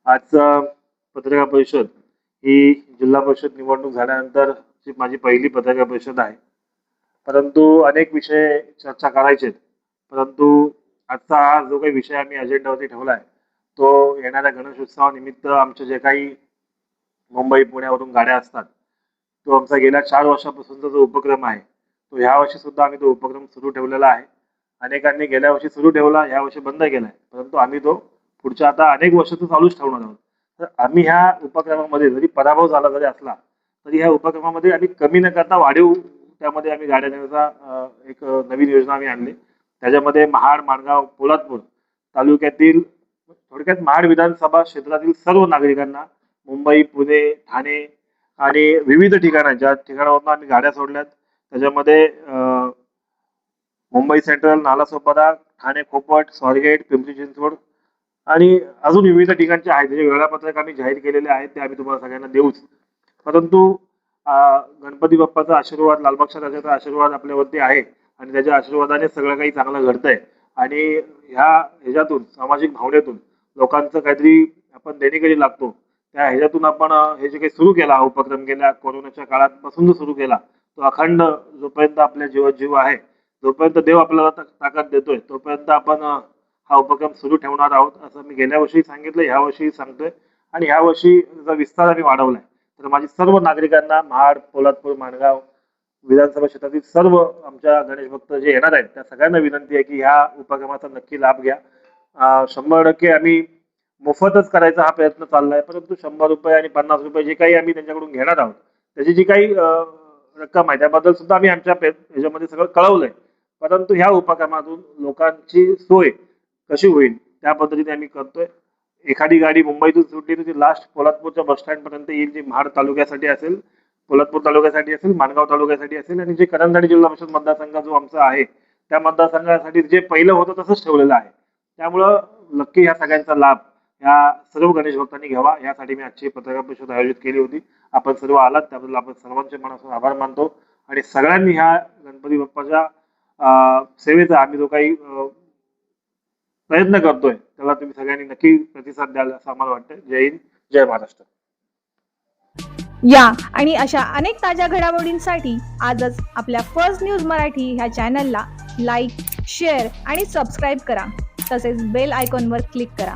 आज पत्रकार परिषद ही जिल्हा परिषद निवडणूक झाल्यानंतरची माझी पहिली पत्रकार परिषद आहे. परंतु अनेक विषय चर्चा करायचे आहेत. परंतु आजचा हा जो काही विषय आम्ही अजेंडावरती ठेवला आहे, तो येणाऱ्या गणेशोत्सवानिमित्त आमचे जे काही मुंबई पुण्यावरून गाड्या असतात, तो आमचा गेल्या 4 वर्षापासूनचा जो उपक्रम आहे, तो ह्या वर्षी सुद्धा आम्ही तो उपक्रम सुरू ठेवलेला आहे. अनेकांनी गेल्या वर्षी सुरू ठेवला, या वर्षी बंद केलाय. परंतु आम्ही तो पुढच्या आता अनेक वर्ष तो चालूच ठेवणार आहोत. तर आम्ही ह्या उपक्रमामध्ये जरी पराभव झाला जरी असला, तरी ह्या उपक्रमामध्ये आम्ही कमी न करता वाढीव त्यामध्ये आम्ही गाड्या नेण्याचा एक नवीन योजना आम्ही आणली. त्याच्यामध्ये महाड, माणगाव, पोलादपूर तालुक्यातील थोडक्यात महाड विधानसभा क्षेत्रातील सर्व नागरिकांना मुंबई, पुणे, ठाणे आणि विविध ठिकाणांच्या ठिकाणावरून आम्ही गाड्या सोडल्यात. त्याच्यामध्ये मुंबई सेंट्रल, नालासोपारा, ठाणे खोपट, स्वारगेट, पिंपरी चिंचवड आणि अजून विविध ठिकाणचे आहेत. जे वेळापत्रक आम्ही जाहीर केलेले आहेत ते आम्ही तुम्हाला सगळ्यांना देऊच. परंतु गणपती बाप्पाचा आशीर्वाद, लालबागच्या राजाचा आशीर्वाद आपल्यावरती आहे आणि त्याच्या आशीर्वादाने सगळं काही चांगलं घडतंय. आणि ह्याच्यातून सामाजिक भावनेतून लोकांचं काहीतरी आपण देणेकरी लागतो. त्या ह्याच्यातून आपण हे जे काही सुरू केला उपक्रम गेल्या कोरोनाच्या काळापासून जो सुरू केला, तो अखंड जोपर्यंत आपल्या जीवात जीव आहे, जोपर्यंत देव आपल्याला ताकद देतोय, तोपर्यंत आपण हा उपक्रम सुरू ठेवणार आहोत. असं मी गेल्या वर्षी सांगितलं, ह्या वर्षी सांगतोय आणि ह्या वर्षी त्याचा विस्तार आम्ही वाढवलाय. तर माझी सर्व नागरिकांना महाड, पोलादपूर, माणगाव विधानसभा क्षेत्रातील सर्व आमच्या गणेश भक्त जे येणार आहेत त्या सगळ्यांना विनंती आहे की ह्या उपक्रमाचा नक्की लाभ घ्या. 100% आम्ही मोफतच करायचा हा प्रयत्न चाललाय. परंतु 100 रुपये आणि 50 रुपये जे काही आम्ही त्यांच्याकडून घेणार आहोत, त्याची जी काही रक्कम आहे त्याबद्दल सुद्धा आम्ही आमच्या ह्याच्यामध्ये सगळं कळवलंय. परंतु ह्या उपक्रमातून लोकांची सोय कशी होईल त्या पद्धतीने आम्ही करतोय. एखादी गाडी मुंबईतून सुटली तर ती लास्ट पोलादपूरच्या बस स्टँड पर्यंत येईल, जी महाड तालुक्यासाठी असेल, पोलादपूर तालुक्यासाठी असेल, माणगाव तालुक्यासाठी असेल आणि जे करंजाडी जिल्हा परिषद मतदारसंघ जो आमचा आहे त्या मतदारसंघासाठी जे पहिलं होतं तसंच ठेवलेलं आहे. त्यामुळं नक्की ह्या सगळ्यांचा लाभ ह्या सर्व गणेश भक्तांनी घ्यावा, यासाठी मी आजची पत्रकार परिषद आयोजित केली होती. आपण सर्व आलात त्याबद्दल आपण सर्वांचे मनापासून आभार मानतो आणि सगळ्यांनी ह्या गणपती बाप्पाच्या सेवेचा आम्ही जो काही प्रयत्न करतोय त्याला तुम्ही सगळ्यांनी नक्की प्रतिसाद द्याल असं आम्हाला वाटतं. जय हिंद, जय महाराष्ट्र. या आणि अशा अनेक ताज्या घडामोडींसाठी आजच आपल्या फर्स्ट न्यूज मराठी ह्या चॅनलला लाईक, शेअर आणि सबस्क्राईब करा. तसेच बेल आयकॉनवर क्लिक करा.